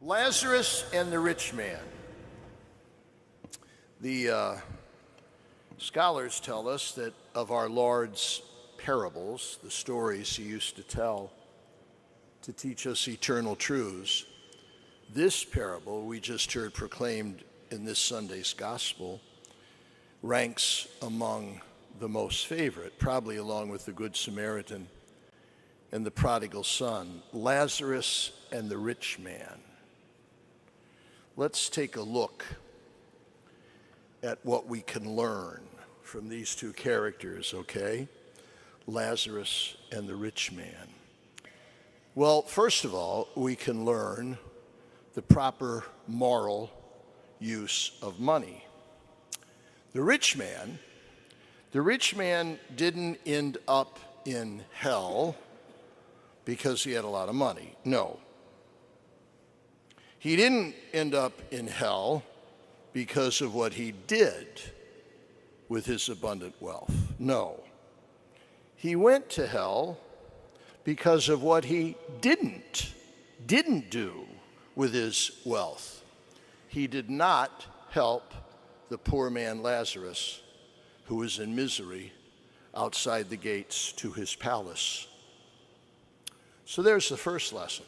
Lazarus and the rich man. The scholars tell us that of our Lord's parables, the stories he used to tell to teach us eternal truths, this parable we just heard proclaimed in this Sunday's gospel ranks among the most favorite, probably along with the Good Samaritan and the prodigal son, Lazarus and the rich man. Let's take a look at what we can learn from these two characters, okay? Lazarus and the rich man. Well, first of all, we can learn the proper moral use of money. The rich man didn't end up in hell because he had a lot of money. No. He didn't end up in hell because of what he did with his abundant wealth. No. He went to hell because of what he didn't do with his wealth. He did not help the poor man Lazarus, who was in misery outside the gates to his palace. So there's the first lesson.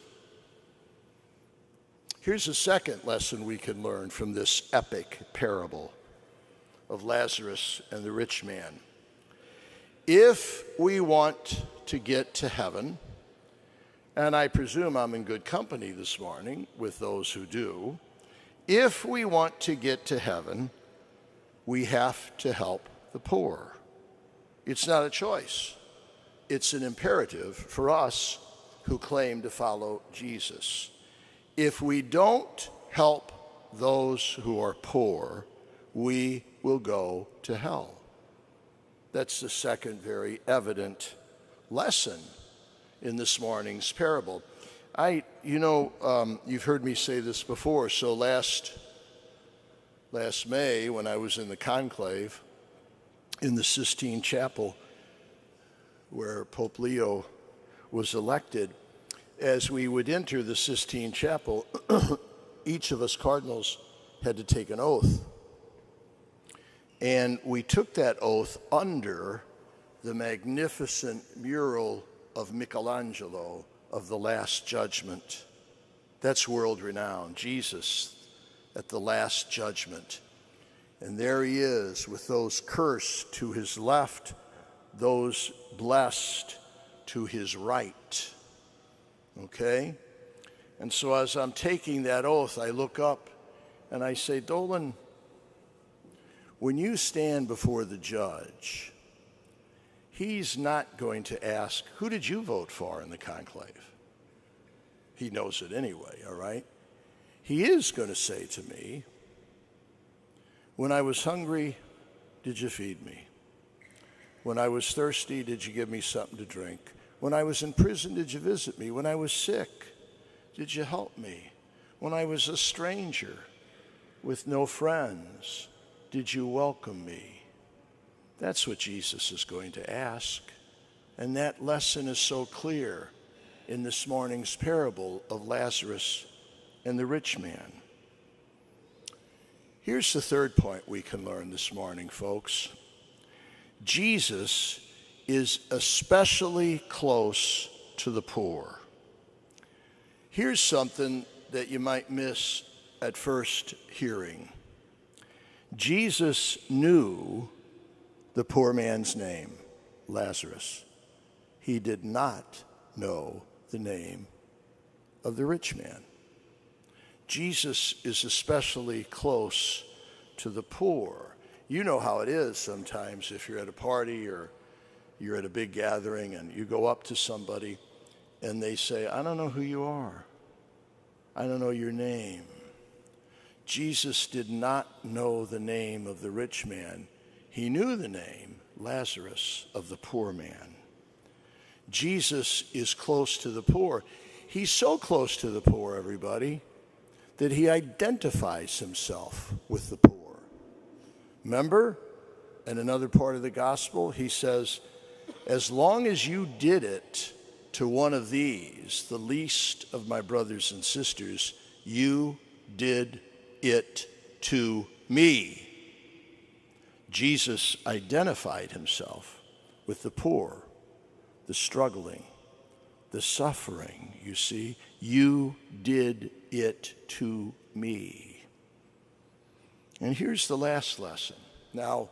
Here's the second lesson we can learn from this epic parable of Lazarus and the rich man. If we want to get to heaven, and I presume I'm in good company this morning with those who do, if we want to get to heaven, we have to help the poor. It's not a choice. It's an imperative for us who claim to follow Jesus. If we don't help those who are poor, we will go to hell. That's the second very evident lesson in this morning's parable. You've heard me say this before. So last May, when I was in the conclave in the Sistine Chapel, where Pope Leo was elected, as we would enter the Sistine Chapel, each of us cardinals had to take an oath. And we took that oath under the magnificent mural of Michelangelo of the Last Judgment. That's world renowned, Jesus at the Last Judgment. And there he is with those cursed to his left, those blessed to his right. Okay? And so as I'm taking that oath, I look up and I say, Dolan, when you stand before the judge, he's not going to ask, who did you vote for in the conclave? He knows it anyway, all right? He is going to say to me, when I was hungry, did you feed me? When I was thirsty, did you give me something to drink? When I was in prison, did you visit me? When I was sick, did you help me? When I was a stranger with no friends, did you welcome me? That's what Jesus is going to ask. And that lesson is so clear in this morning's parable of Lazarus and the rich man. Here's the third point we can learn this morning, folks. Jesus is especially close to the poor. Here's something that you might miss at first hearing. Jesus knew the poor man's name, Lazarus. He did not know the name of the rich man. Jesus is especially close to the poor. You know how it is sometimes if you're at a party or you're at a big gathering and you go up to somebody and they say, I don't know who you are. I don't know your name. Jesus did not know the name of the rich man. He knew the name, Lazarus, of the poor man. Jesus is close to the poor. He's so close to the poor, everybody, that he identifies himself with the poor. Remember, in another part of the gospel, he says, as long as you did it to one of these, the least of my brothers and sisters, You did it to me. Jesus identified himself with the poor, the struggling, the suffering, you see. You did it to me. And here's the last lesson. Now,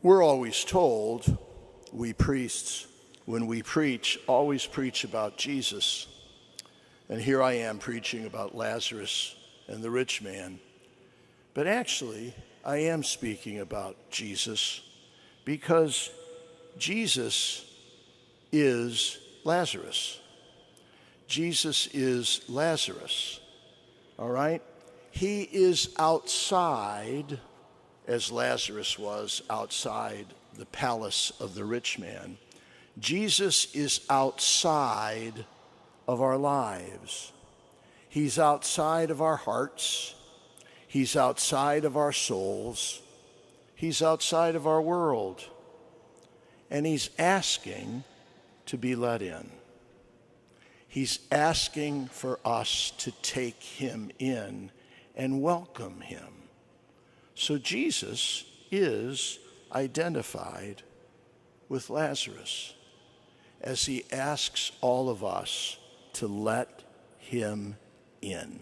we're always told, we priests, when we preach, always preach about Jesus. And here I am preaching about Lazarus and the rich man. But actually, I am speaking about Jesus because Jesus is Lazarus. Jesus is Lazarus, all right? He is outside, as Lazarus was outside the palace of the rich man. Jesus is outside of our lives. He's outside of our hearts. He's outside of our souls. He's outside of our world. And he's asking to be let in. He's asking for us to take him in and welcome him. So Jesus is identified with Lazarus as he asks all of us to let him in.